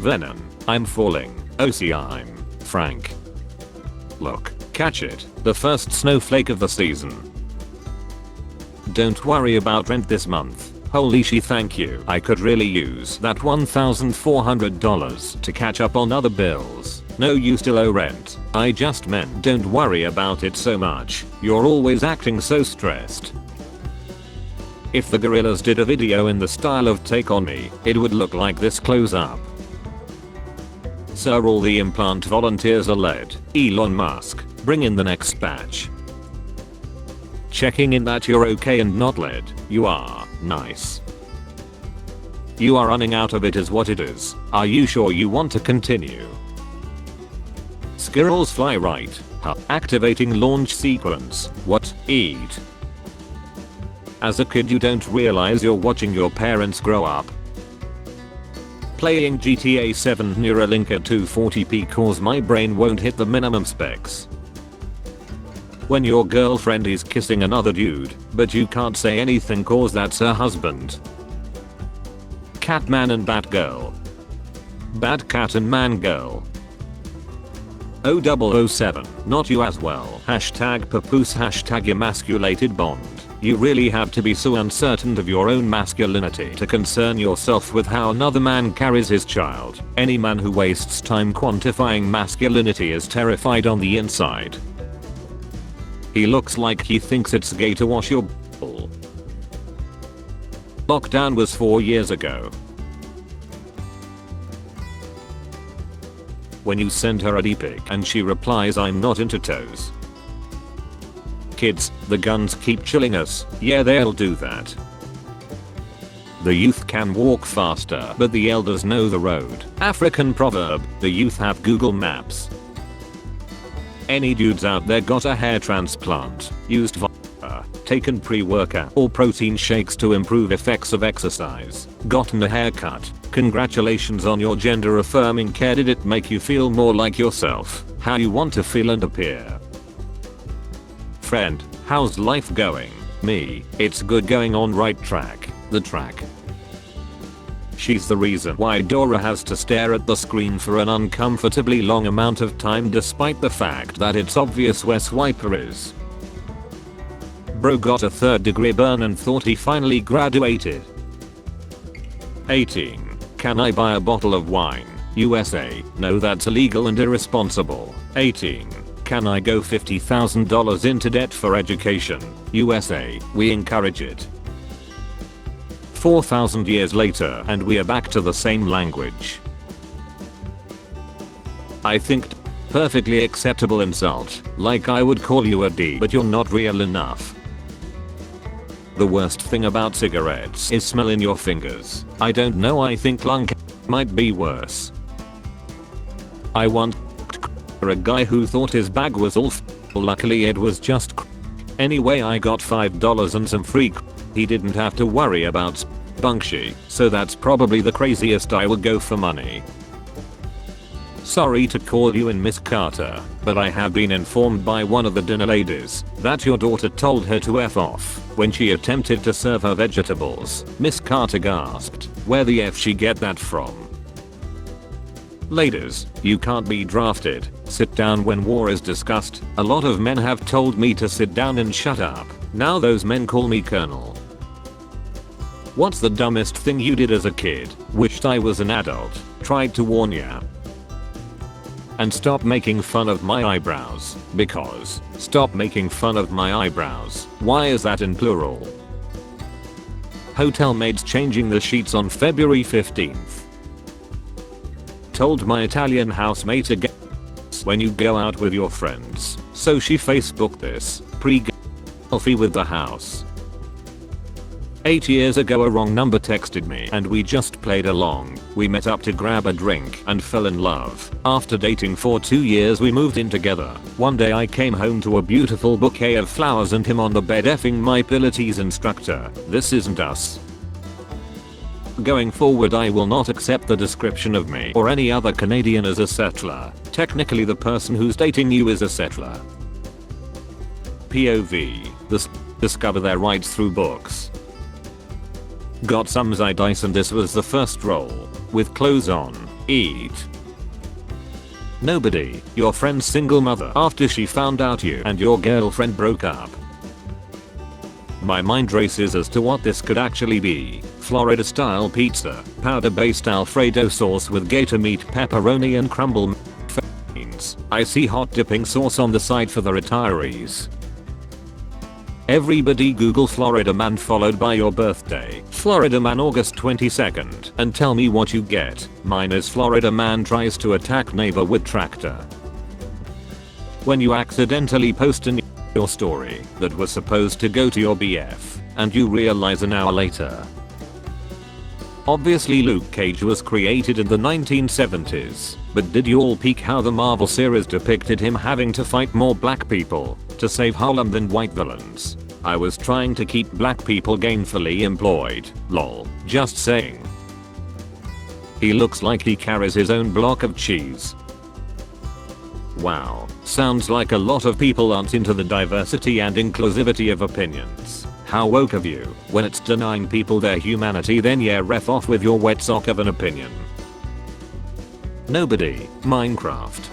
Venom, I'm falling. OC, I'm Frank. Look, catch it, the first snowflake of the season. Don't worry about rent this month. Holy shit, thank you. I could really use that $1,400 to catch up on other bills. No, you still owe rent. I just meant don't worry about it so much. You're always acting so stressed. If the gorillas did a video in the style of Take On Me, it would look like this close up. Sir, all the implant volunteers are led. Elon Musk, bring in the next batch. Checking in that you're okay and not led. You are. Nice. You are running out of it is what it is. Are you sure you want to continue? Squirrels fly right. Huh. Activating launch sequence. What? Eat. As a kid you don't realize you're watching your parents grow up. Playing GTA 7 Neuralink at 240p cause my brain won't hit the minimum specs. When your girlfriend is kissing another dude, but you can't say anything cause that's her husband. Catman and Batgirl. Bad cat and man girl. 0007, not you as well. Hashtag papoose, hashtag emasculated bond. You really have to be so uncertain of your own masculinity to concern yourself with how another man carries his child. Any man who wastes time quantifying masculinity is terrified on the inside. He looks like he thinks it's gay to wash your bull. Lockdown was 4 years ago. When you send her a d-pic and she replies I'm not into toes. Kids, the guns keep chilling us. Yeah, they'll do that. The youth can walk faster but the elders know the road. African proverb, the youth have Google Maps. Any dudes out there got a hair transplant, used Viagra, taken pre-workout or protein shakes to improve effects of exercise, gotten a haircut, congratulations on your gender affirming care. Did it make you feel more like yourself, how you want to feel and appear? Friend, how's life going? Me, it's good, going on right track, the track. She's the reason why Dora has to stare at the screen for an uncomfortably long amount of time despite the fact that it's obvious where Swiper is. Bro got a 3rd degree burn and thought he finally graduated. 18. Can I buy a bottle of wine? USA, no, that's illegal and irresponsible. 18. Can I go $50,000 into debt for education? USA, we encourage it. 4,000 years later and we are back to the same language. I think perfectly acceptable insult, like I would call you a D but you're not real enough. The worst thing about cigarettes is smell in your fingers. I don't know, I think lung might be worse. I once a guy who thought his bag was all luckily it was just anyway. I got $5 and some free. He didn't have to worry about Bunksy, so that's probably the craziest I would go for money. Sorry to call you in, Miss Carter, but I have been informed by one of the dinner ladies that your daughter told her to F off when she attempted to serve her vegetables. Miss Carter gasped, where the F she get that from? Ladies, you can't be drafted. Sit down when war is discussed. A lot of men have told me to sit down and shut up. Now those men call me Colonel. What's the dumbest thing you did as a kid? Wished I was an adult. Tried to warn ya. And stop making fun of my eyebrows. Because stop making fun of my eyebrows. Why is that in plural? Hotel maids changing the sheets on February 15th. Told my Italian housemate again when you go out with your friends. So she Facebooked this pre-selfie with the house. 8 years ago a wrong number texted me and we just played along. We met up to grab a drink and fell in love. After dating for 2 years we moved in together. One day I came home to a beautiful bouquet of flowers and him on the bed effing my Pilates instructor. This isn't us. Going forward I will not accept the description of me or any other Canadian as a settler. Technically the person who's dating you is a settler. POV. Discover their rights through books. Got some Zydice and this was the first roll. With clothes on, Eat. Nobody. Your friend's single mother after she found out you and your girlfriend broke up. My mind races as to what this could actually be. Florida style pizza, powder based alfredo sauce with gator meat, pepperoni and crumble. I see hot dipping sauce on the side for the retirees. Everybody Google Florida man followed by your birthday. Florida man August 22nd and tell me what you get. Mine is Florida man tries to attack neighbor with tractor. When you accidentally post your story that was supposed to go to your BF and you realize an hour later. Obviously Luke Cage was created in the 1970s, but did you all peek how the Marvel series depicted him having to fight more black people to save Hol'Up than white villains? I was trying to keep black people gainfully employed, lol, just saying. He looks like he carries his own block of cheese. Wow, sounds like a lot of people aren't into the diversity and inclusivity of opinions. How woke of you, when it's denying people their humanity then yeah ref off with your wet sock of an opinion. Nobody. Minecraft.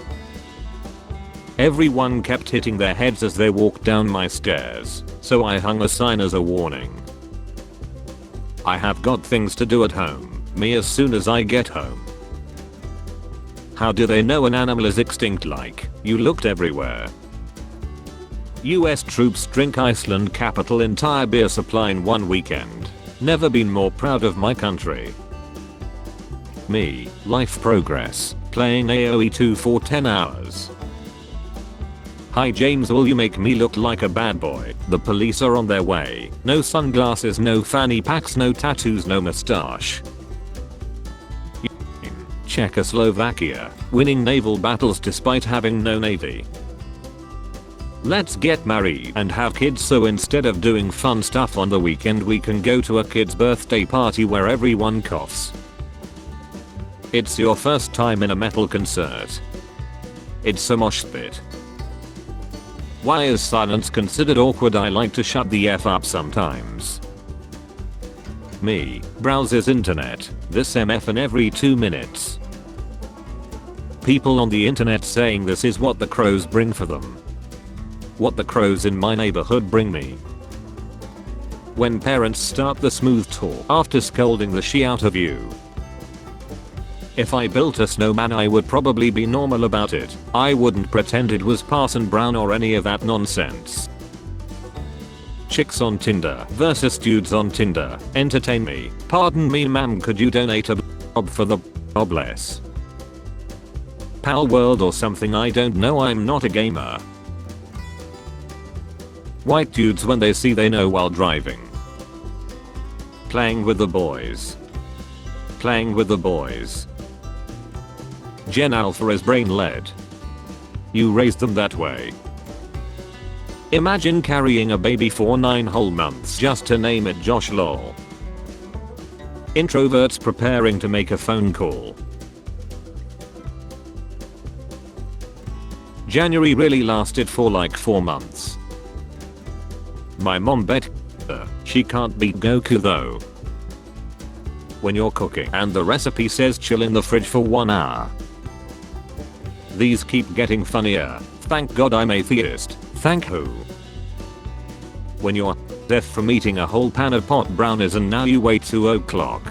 Everyone kept hitting their heads as they walked down my stairs, so I hung a sign as a warning. I have got things to do at home, me as soon as I get home. How do they know an animal is extinct? Like, you looked everywhere. US troops drink Iceland capital entire beer supply in one weekend. Never been more proud of my country. Me, life progress, playing AoE 2 for 10 hours. Hi James, will you make me look like a bad boy? The police are on their way. No sunglasses, no fanny packs, no tattoos, no mustache. Czechoslovakia, winning naval battles despite having no navy. Let's get married and have kids so instead of doing fun stuff on the weekend we can go to a kid's birthday party where everyone coughs. It's your first time in a metal concert. It's a mosh pit. Why is silence considered awkward? I like to shut the F up sometimes. Me, browses internet, this MFN every 2 minutes. People on the internet saying this is what the crows bring for them. What the crows in my neighborhood bring me. When parents start the smooth talk after scolding the shit out of you. If I built a snowman I would probably be normal about it. I wouldn't pretend it was Parson Brown or any of that nonsense. Chicks on Tinder versus dudes on Tinder. Entertain me. Pardon me ma'am, could you donate a bob for the bobless? Pal World or something, I don't know, I'm not a gamer. White dudes when they see they know while driving. Playing with the boys. Playing with the boys. Gen Alpha is brain led. You raised them that way. Imagine carrying a baby for 9 whole months just to name it Josh lol. Introverts preparing to make a phone call. January really lasted for like 4 months. My mom bet she can't beat Goku though. When you're cooking and the recipe says chill in the fridge for 1 hour. These keep getting funnier. Thank God I'm atheist. Thank who? When you're deaf from eating a whole pan of pot brownies and now you wait 2 o'clock.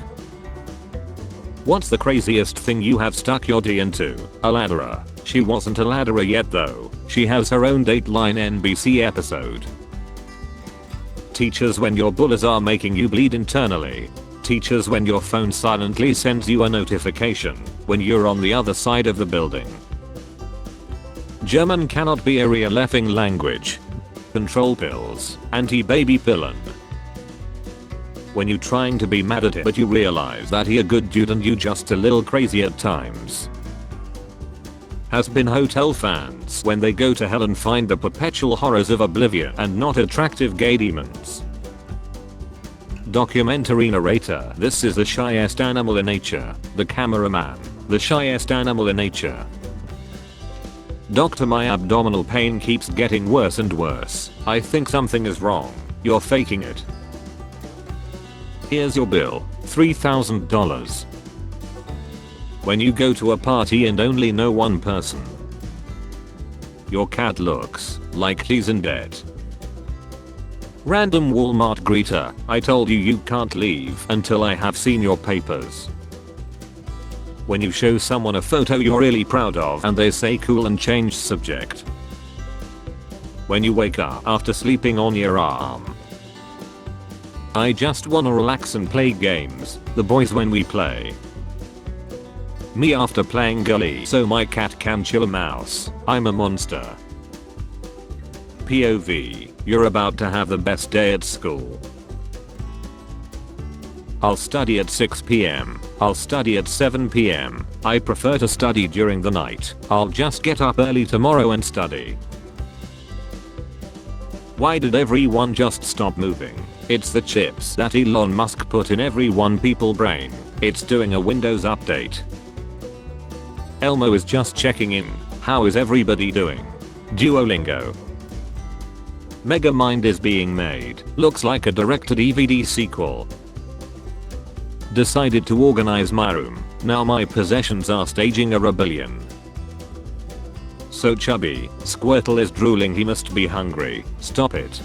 What's the craziest thing you have stuck your D into? A ladderer. She wasn't a ladderer yet though. She has her own Dateline NBC episode. Teachers when your bullies are making you bleed internally. Teachers when your phone silently sends you a notification when you're on the other side of the building. German cannot be a real effing language. Control pills. Anti-baby pillen. When you trying to be mad at it but you realize that he a good dude and you just a little crazy at times. Has been hotel fans when they go to hell and find the perpetual horrors of oblivion and not attractive gay demons. Documentary narrator. This is the shyest animal in nature. The cameraman. The shyest animal in nature. Doctor, my abdominal pain keeps getting worse and worse. I think something is wrong. You're faking it. Here's your bill. $3,000. When you go to a party and only know one person. Your cat looks like he's in debt. Random Walmart greeter, I told you you can't leave until I have seen your papers. When you show someone a photo you're really proud of and they say cool and change subject. When you wake up after sleeping on your arm. I just wanna relax and play games, the boys when we play. Me after playing gully so my cat can chill a mouse, I'm a monster. POV, you're about to have the best day at school. I'll study at 6 p.m. I'll study at 7 p.m. I prefer to study during the night. I'll just get up early tomorrow and study. Why did everyone just stop moving? It's the chips that Elon Musk put in everyone people's brain. It's doing a Windows update. Elmo is just checking in. How is everybody doing? Duolingo. Megamind is being made. Looks like a direct-to-DVD sequel. Decided to organize my room. Now my possessions are staging a rebellion. So Chubby, Squirtle is drooling, he must be hungry. Stop it.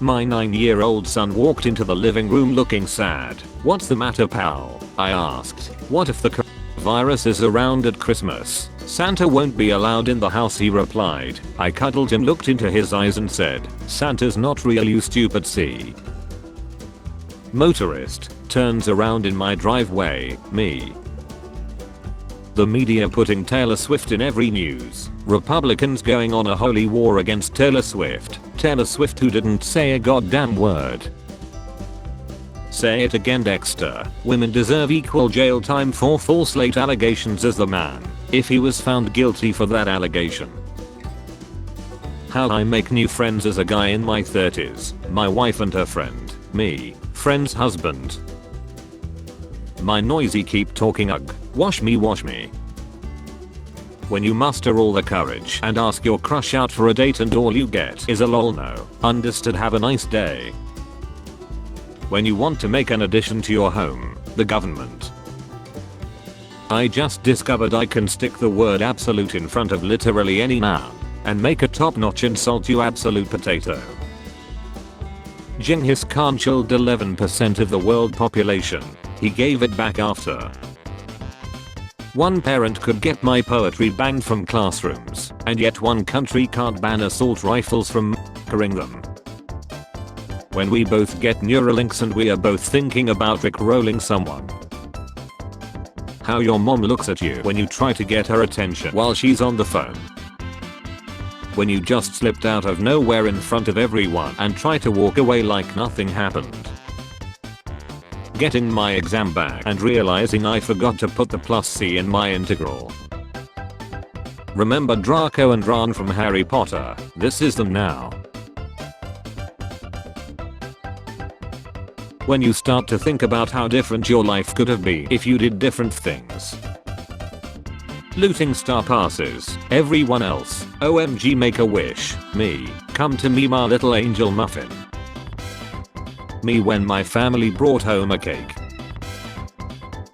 My 9-year-old son walked into the living room looking sad. What's the matter, pal? I asked. What if the virus is around at Christmas? Santa won't be allowed in the house, he replied. I cuddled him, looked into his eyes and said, Santa's not real, you stupid see. Motorist turns around in my driveway, me. The media putting Taylor Swift in every news. Republicans going on a holy war against Taylor Swift. Taylor Swift who didn't say a goddamn word. Say it again, Dexter. Women deserve equal jail time for false late allegations as the man, if he was found guilty for that allegation. How I make new friends as a guy in my 30s. My wife and her friend. Me. Friend's husband. My noisy keep talking ugh. Wash me, wash me. When you muster all the courage and ask your crush out for a date and all you get is a lol no. Understood, have a nice day. When you want to make an addition to your home, the government. I just discovered I can stick the word absolute in front of literally any noun and make a top-notch insult, you absolute potato. Genghis Khan killed 11% of the world population. He gave it back after. One parent could get my poetry banned from classrooms, and yet one country can't ban assault rifles from murdering them. When we both get Neuralinks and we are both thinking about rickrolling someone. How your mom looks at you when you try to get her attention while she's on the phone. When you just slipped out of nowhere in front of everyone and try to walk away like nothing happened. Getting my exam back and realizing I forgot to put the plus C in my integral. Remember Draco and Ron from Harry Potter? This is them now. When you start to think about how different your life could have been if you did different things. Looting star passes, everyone else, OMG make a wish, me, come to me my little angel muffin. Me when my family brought home a cake.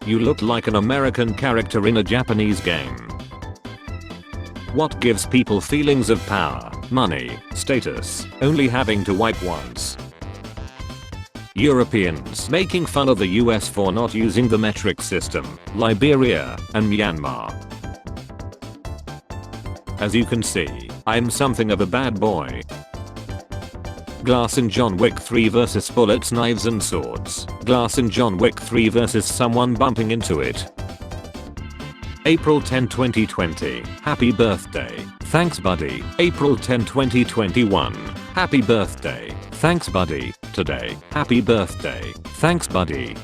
You look like an American character in a Japanese game. What gives people feelings of power, money, status, only having to wipe once? Europeans making fun of the US for not using the metric system, Liberia and Myanmar. As you can see, I'm something of a bad boy. Glass in John Wick 3 vs bullets, knives and swords. Glass in John Wick 3 vs someone bumping into it. April 10, 2020. Happy birthday. Thanks buddy. April 10, 2021. Happy birthday. Thanks buddy. Today. Happy birthday. Thanks buddy.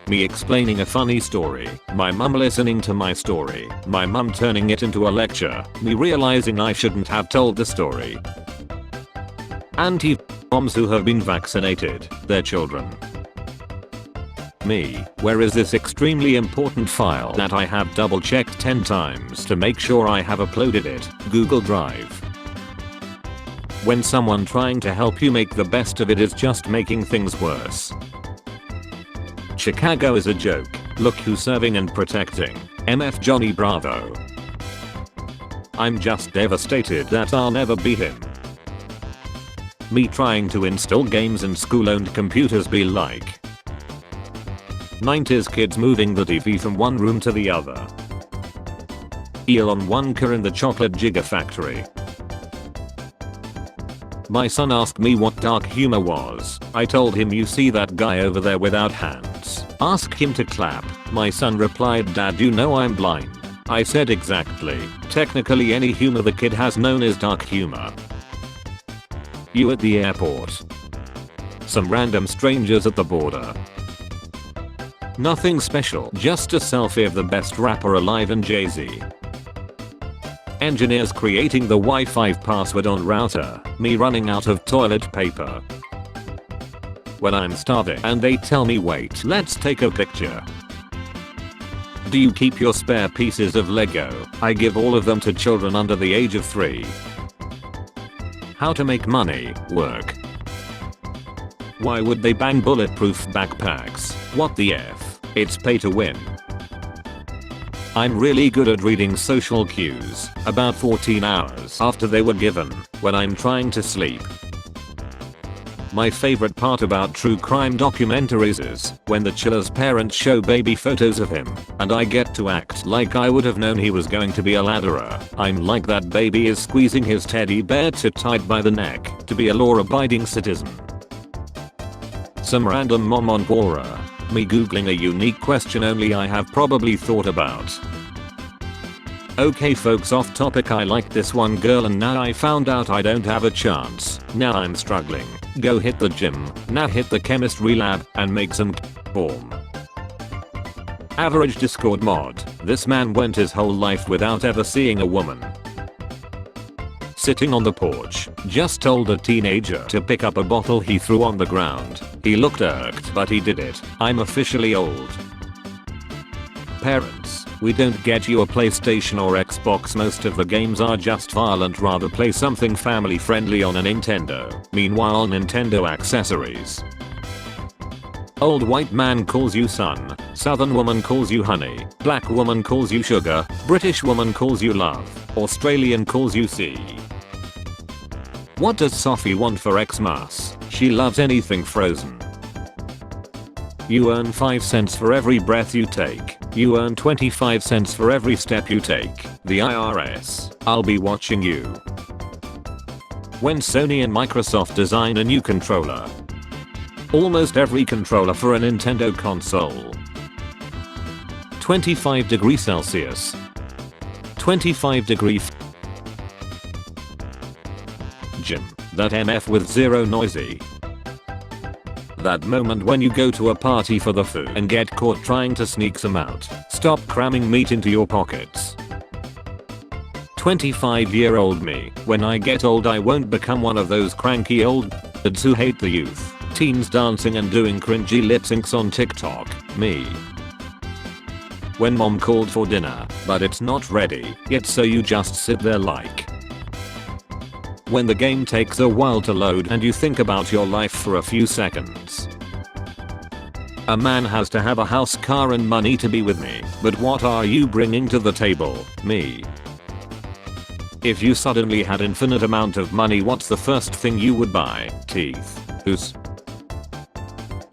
Me explaining a funny story. My mum listening to my story. My mum turning it into a lecture. Me realizing I shouldn't have told the story. Anti-moms who have been vaccinated, their children. Me, where is this extremely important file that I have double checked 10 times to make sure I have uploaded it? Google Drive. When someone trying to help you make the best of it is just making things worse. Chicago is a joke. Look who's serving and protecting. MF Johnny Bravo. I'm just devastated that I'll never be him. Me trying to install games in school-owned computers be like 90s kids moving the TV from one room to the other. Elon Wonka in the chocolate gigafactory. My son asked me what dark humor was. I told him, you see that guy over there without hands? Ask him to clap. My son replied, Dad, you know I'm blind. I said, exactly. Technically any humor the kid has known is dark humor. You at the airport. Some random strangers at the border. Nothing special, just a selfie of the best rapper alive and Jay-Z. Engineers creating the Wi-Fi password on router, me running out of toilet paper. When I'm starving and they tell me, wait, let's take a picture. Do you keep your spare pieces of Lego? I give all of them to children under the age of 3. How to make money work. Why would they ban bulletproof backpacks? What the F? It's pay to win. I'm really good at reading social cues, about 14 hours after they were given, when I'm trying to sleep. My favorite part about true crime documentaries is when the killer's parents show baby photos of him, and I get to act like I would have known he was going to be a ladderer. I'm like that baby is squeezing his teddy bear too tight by the neck to be a law-abiding citizen. Some random mom on Quora. Me googling a unique question only I have probably thought about. Okay folks, off topic, I liked this one girl and now I found out I don't have a chance. Now I'm struggling. Go hit the gym, now hit the chemistry lab and make some form. Average Discord mod. This man went his whole life without ever seeing a woman. Sitting on the porch, just told a teenager to pick up a bottle he threw on the ground. He looked irked, but he did it. I'm officially old. Parents, we don't get you a PlayStation or Xbox, most of the games are just violent, rather play something family friendly on a Nintendo. Meanwhile, Nintendo accessories. Old white man calls you son, southern woman calls you honey, black woman calls you sugar, British woman calls you love, Australian calls you sea. What does Sophie want for Xmas? She loves anything frozen. You earn 5 cents for every breath you take. You earn 25 cents for every step you take. The IRS. I'll be watching you. When Sony and Microsoft design a new controller. Almost every controller for a Nintendo console. 25 degrees Celsius. 25 degrees. Gym. That MF with zero noisy. That moment when you go to a party for the food and get caught trying to sneak some out. Stop cramming meat into your pockets. 25-year-old me. When I get old I won't become one of those cranky old kids who hate the youth. Teens dancing and doing cringy lip syncs on TikTok. Me. When mom called for dinner, but it's not ready yet, so you just sit there like. When the game takes a while to load and you think about your life for a few seconds. A man has to have a house, car and money to be with me, but what are you bringing to the table? Me. If you suddenly had infinite amount of money, what's the first thing you would buy? Teeth. Who's?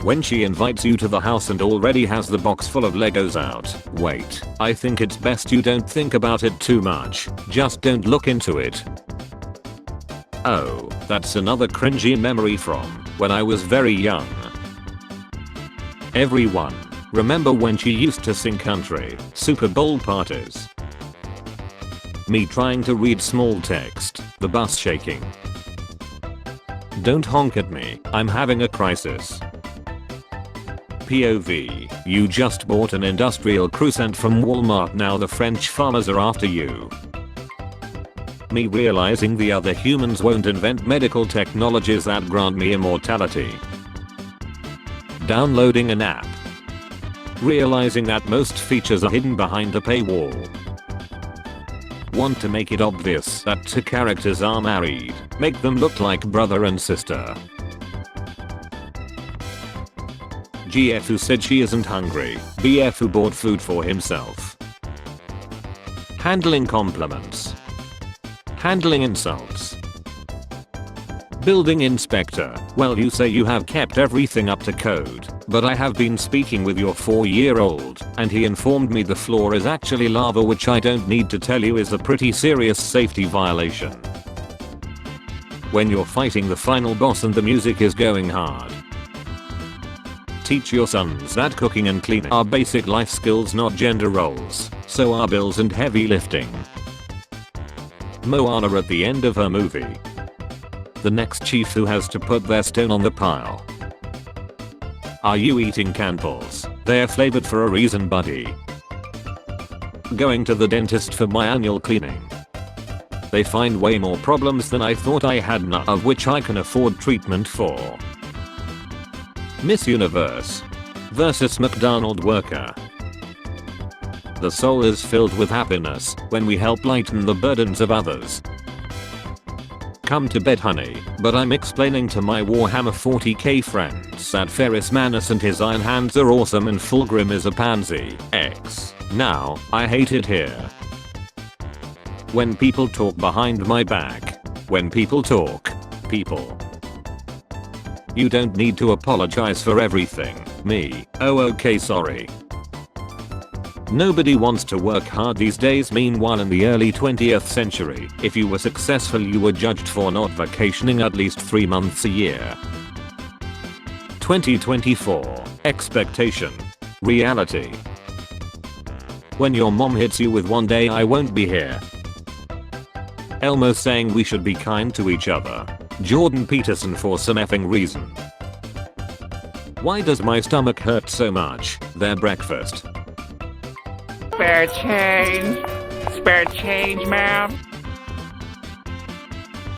When she invites you to the house and already has the box full of Legos out. Wait, I think it's best you don't think about it too much. Just don't look into it. Oh, that's another cringy memory from when I was very young. Everyone, remember when she used to sing country Super Bowl parties? Me trying to read small text, the bus shaking. Don't honk at me, I'm having a crisis. POV, you just bought an industrial croissant from Walmart, now the French farmers are after you. Me realizing the other humans won't invent medical technologies that grant me immortality. Downloading an app. Realizing that most features are hidden behind a paywall. Want to make it obvious that two characters are married. Make them look like brother and sister. GF who said she isn't hungry. BF who bought food for himself. Handling compliments. Handling insults. Building inspector. Well, you say you have kept everything up to code, but I have been speaking with your 4-year-old, and he informed me the floor is actually lava, which I don't need to tell you is a pretty serious safety violation. When you're fighting the final boss and the music is going hard. Teach your sons that cooking and cleaning are basic life skills, not gender roles, so are bills and heavy lifting. Moana at the end of her movie. The next chief who has to put their stone on the pile. Are you eating candles? They're flavored for a reason, buddy. Going to the dentist for my annual cleaning. They find way more problems than I thought I had, none of which I can afford treatment for. Miss Universe versus McDonald worker. The soul is filled with happiness when we help lighten the burdens of others. Come to bed, honey, but I'm explaining to my Warhammer 40k friends that Ferris Manus and his iron hands are awesome and Fulgrim is a pansy. X. Now, I hate it here. When people talk behind my back. When people talk. People. You don't need to apologize for everything. Me. Oh, okay, sorry. Nobody wants to work hard these days. Meanwhile, in the early 20th century, if you were successful, you were judged for not vacationing at least 3 months a year. 2024. Expectation. Reality. When your mom hits you with "one day I won't be here." Elmo saying we should be kind to each other. Jordan Peterson for some effing reason. Why does my stomach hurt so much? Their breakfast. Spare change. Spare change, ma'am.